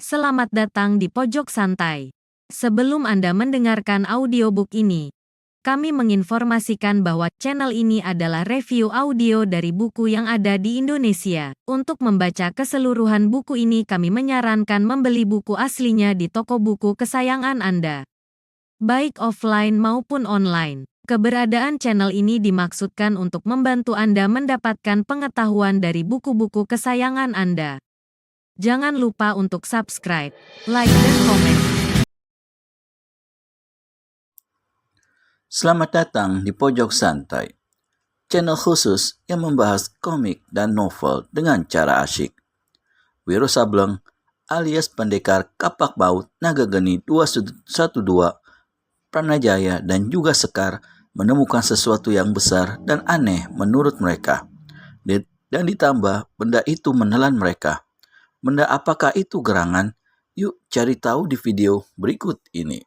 Selamat datang di Pojok Santai. Sebelum Anda mendengarkan audiobook ini, kami menginformasikan bahwa channel ini adalah review audio dari buku yang ada di Indonesia. Untuk membaca keseluruhan buku ini, kami menyarankan membeli buku aslinya di toko buku kesayangan Anda, baik offline maupun online. Keberadaan channel ini dimaksudkan untuk membantu Anda mendapatkan pengetahuan dari buku-buku kesayangan Anda. Jangan lupa untuk subscribe, like, dan komen. Selamat datang di Pojok Santai, channel khusus yang membahas komik dan novel dengan cara asyik. Wiro Sableng alias Pendekar Kapak Baut Naga Geni 212 Pranajaya dan juga Sekar menemukan sesuatu yang besar dan aneh menurut mereka. Dan ditambah benda itu menelan mereka. Benda apakah itu gerangan? Yuk cari tahu di video berikut ini.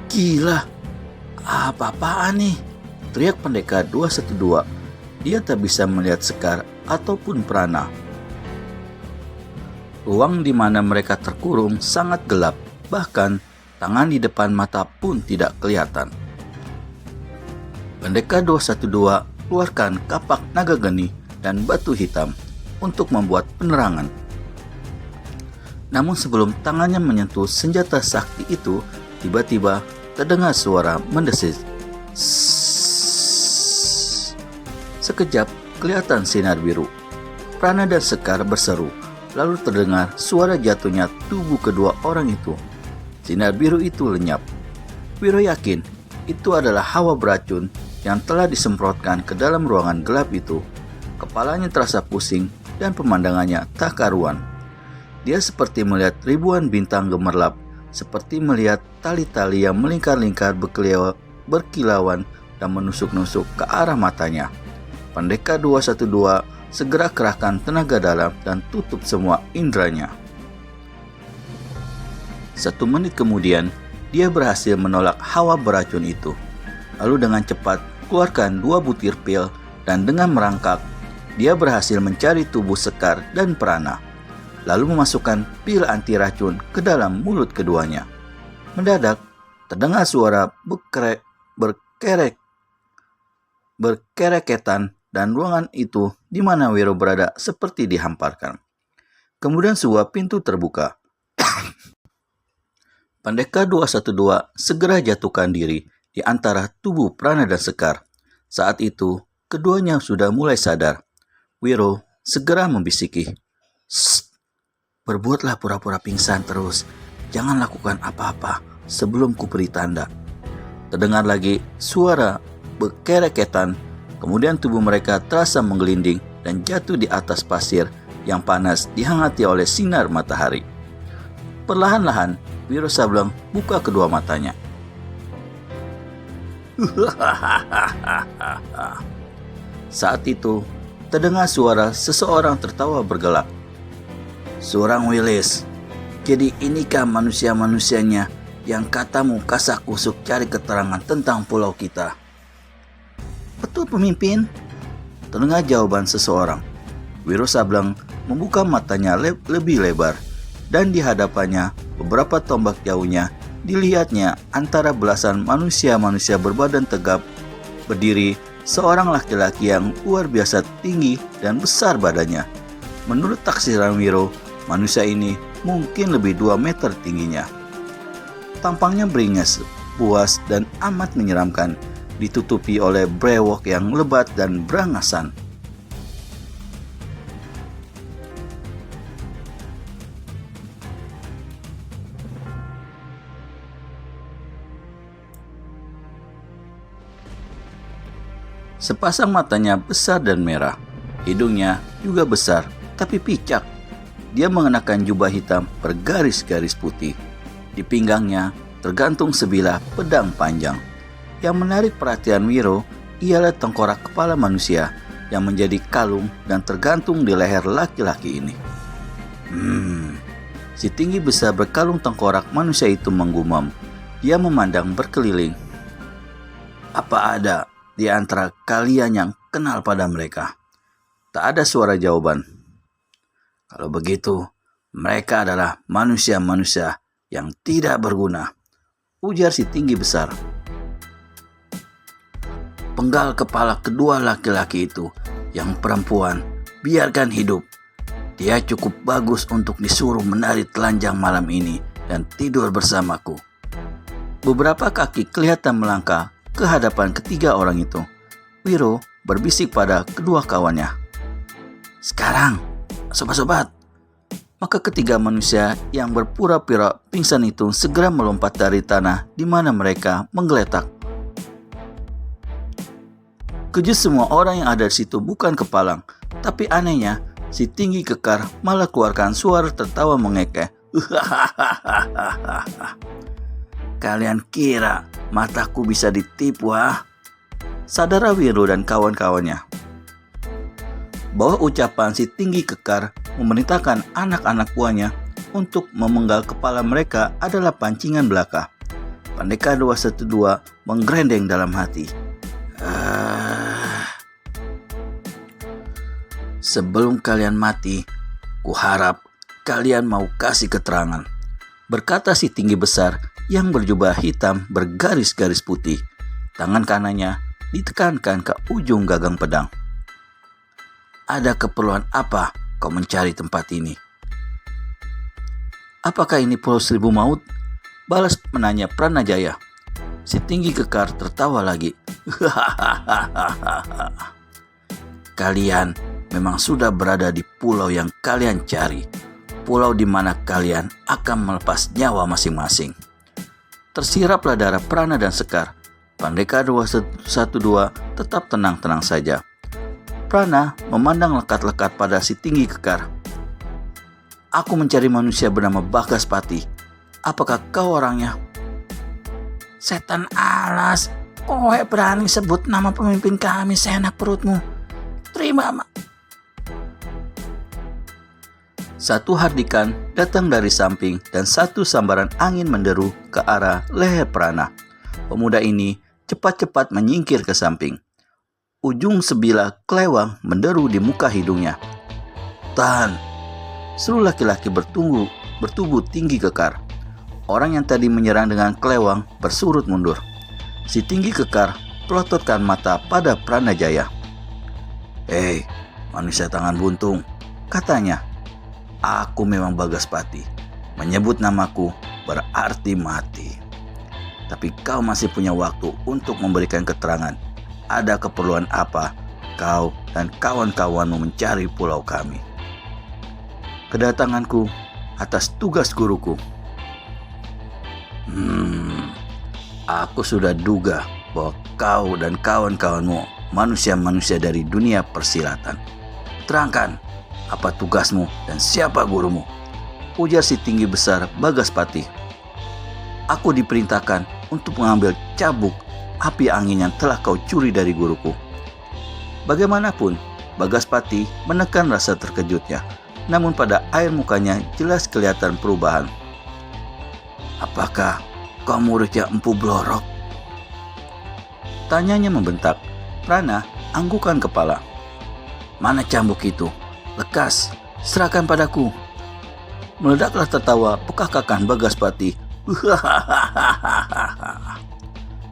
Gila, apa-apaan nih? Teriak Pendekar 212. Dia tak bisa melihat Sekar ataupun Prana. Ruang di mana mereka terkurung sangat gelap, bahkan tangan di depan mata pun tidak kelihatan. Pendekar 212 keluarkan kapak naga geni dan batu hitam untuk membuat penerangan. Namun sebelum tangannya menyentuh senjata sakti itu, tiba-tiba terdengar suara mendesis. Sekejap kelihatan sinar biru. Prana dan Sekar berseru, lalu terdengar suara jatuhnya tubuh kedua orang itu. Sinar biru itu lenyap. Wiro yakin itu adalah hawa beracun yang telah disemprotkan ke dalam ruangan gelap itu. Kepalanya terasa pusing dan pemandangannya tak karuan. Dia seperti melihat ribuan bintang gemerlap, seperti melihat tali-tali yang melingkar-lingkar berkilauan dan menusuk-nusuk ke arah matanya. Pendekar 212 segera kerahkan tenaga dalam dan tutup semua indranya. 1 menit kemudian, dia berhasil menolak hawa beracun itu. Lalu dengan cepat keluarkan 2 butir pil dan dengan merangkak, dia berhasil mencari tubuh Sekar dan Prana. Lalu memasukkan pil anti racun ke dalam mulut keduanya. Mendadak, terdengar suara berkereketan dan ruangan itu di mana Wiro berada seperti dihamparkan. Kemudian sebuah pintu terbuka. Pendekar 212 segera jatuhkan diri di antara tubuh Prana dan Sekar. Saat itu, keduanya sudah mulai sadar. Wiro segera membisiki, "Shh, berbuatlah pura-pura pingsan terus. Jangan lakukan apa-apa sebelum kuberi tanda." Terdengar lagi suara berkereketan. Kemudian tubuh mereka terasa menggelinding dan jatuh di atas pasir yang panas dihangati oleh sinar matahari. Perlahan-lahan, Wiro Sableng buka kedua matanya. Saat itu, terdengar suara seseorang tertawa bergelak. "Seorang Willis, jadi inikah manusia-manusianya yang katamu kasak kusuk cari keterangan tentang pulau kita?" "Betul, pemimpin," terdengar jawaban seseorang. Wiro Sableng membuka matanya lebih lebar, dan di hadapannya beberapa tombak jauhnya dilihatnya antara belasan manusia-manusia berbadan tegap berdiri seorang laki-laki yang luar biasa tinggi dan besar badannya. Menurut taksiran Wiro, manusia ini mungkin lebih 2 meter tingginya. Tampangnya beringas, puas dan amat menyeramkan, ditutupi oleh brewok yang lebat dan berangasan. Sepasang matanya besar dan merah, hidungnya juga besar tapi picak. Dia mengenakan jubah hitam bergaris-garis putih. Di pinggangnya tergantung sebilah pedang panjang. Yang menarik perhatian Wiro ialah tengkorak kepala manusia yang menjadi kalung dan tergantung di leher laki-laki ini. Si tinggi besar berkalung tengkorak manusia itu menggumam. Dia memandang berkeliling. Apa ada di antara kalian yang kenal pada mereka? Tak ada suara jawaban. Kalau begitu, mereka adalah manusia-manusia yang tidak berguna, ujar si tinggi besar. Penggal kepala kedua laki-laki itu, yang perempuan, biarkan hidup. Dia cukup bagus untuk disuruh menari telanjang malam ini dan tidur bersamaku. Beberapa kaki kelihatan melangkah ke hadapan ketiga orang itu. Wiro berbisik pada kedua kawannya. Sekarang, sobat-sobat. Maka ketiga manusia yang berpura-pura pingsan itu segera melompat dari tanah di mana mereka menggeletak. Kejut semua orang yang ada di situ bukan kepalang, tapi anehnya si tinggi kekar malah keluarkan suara tertawa mengekeh. Kalian kira mataku bisa ditipu, ah? Sadar Wiro dan kawan-kawannya bahwa ucapan si tinggi kekar memerintahkan anak-anak buahnya untuk memenggal kepala mereka adalah pancingan belaka. Pendekar 212 menggerendeng dalam hati. Sebelum kalian mati, kuharap kalian mau kasih keterangan, berkata si tinggi besar yang berjubah hitam bergaris-garis putih. Tangan kanannya ditekankan ke ujung gagang pedang. Ada keperluan apa kau mencari tempat ini? Apakah ini Pulau Seribu Maut? Balas menanya Pranajaya. Si tinggi kekar tertawa lagi. Kalian memang sudah berada di pulau yang kalian cari. Pulau di mana kalian akan melepas nyawa masing-masing. Tersiraplah darah Prana dan Sekar. Pendekar 212 tetap tenang-tenang saja. Prana memandang lekat-lekat pada si tinggi kekar. Aku mencari manusia bernama Bagaspati. Apakah kau orangnya? Setan alas, kowe berani sebut nama pemimpin kami seenak perutmu. Terima, Mak. Satu hardikan datang dari samping dan satu sambaran angin menderu ke arah leher Prana. Pemuda ini cepat-cepat menyingkir ke samping. Ujung sebilah kelewang menderu di muka hidungnya. Tahan! Seluruh laki-laki bertubuh tinggi kekar. Orang yang tadi menyerang dengan kelewang bersurut mundur. Si tinggi kekar pelototkan mata pada Pranajaya. Hei, manusia tangan buntung, katanya. Aku memang Bagaspati. Menyebut namaku berarti mati. Tapi kau masih punya waktu untuk memberikan keterangan. Ada keperluan apa kau dan kawan-kawanmu mencari pulau kami? Kedatanganku atas tugas guruku. Aku sudah duga bahwa kau dan kawan-kawanmu manusia-manusia dari dunia persilatan. Terangkan, apa tugasmu dan siapa gurumu? Ujar si tinggi besar Bagaspati. Aku diperintahkan untuk mengambil cabuk api angin yang telah kau curi dari guruku. Bagaimanapun, Bagaspati menekan rasa terkejutnya. Namun pada air mukanya jelas kelihatan perubahan. Apakah kau muridnya Empu Blorok? Tanyanya membentak. Prana anggukan kepala. Mana cambuk itu? Lekas, serahkan padaku. Meledaklah tertawa pekakakan Bagaspati.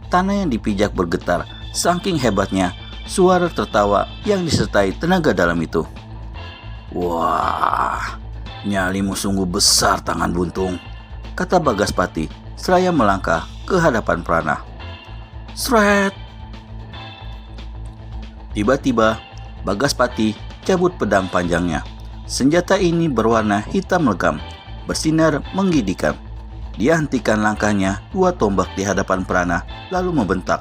Tanah yang dipijak bergetar, saking hebatnya suara tertawa yang disertai tenaga dalam itu. Wah, nyalimu sungguh besar tangan buntung, kata Bagaspati seraya melangkah ke hadapan Prana. Sret! Tiba-tiba Bagaspati cabut pedang panjangnya. Senjata ini berwarna hitam legam, bersinar menggigitkan. Dia hentikan langkahnya 2 tombak di hadapan Prana, lalu membentak.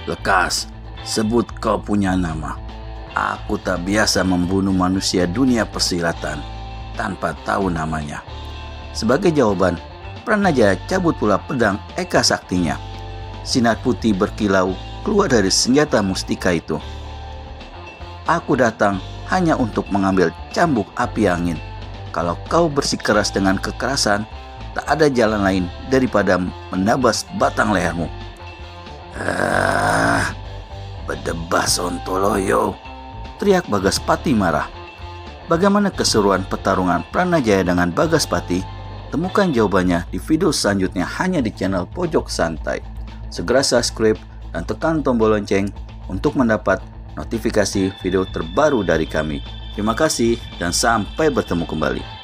Lekas, sebut kau punya nama. Aku tak biasa membunuh manusia dunia persilatan tanpa tahu namanya. Sebagai jawaban, Pranajaya cabut pula pedang Eka Saktinya. Sinar putih berkilau keluar dari senjata mustika itu. Aku datang hanya untuk mengambil cambuk api angin. Kalau kau bersikeras dengan kekerasan, tak ada jalan lain daripada menabas batang lehermu. Bedebah Sontoloyo, teriak Bagaspati marah. Bagaimana keseruan pertarungan Pranajaya dengan Bagaspati? Temukan jawabannya di video selanjutnya hanya di channel Pojok Santai. Segera subscribe dan tekan tombol lonceng untuk mendapat notifikasi video terbaru dari kami. Terima kasih dan sampai bertemu kembali.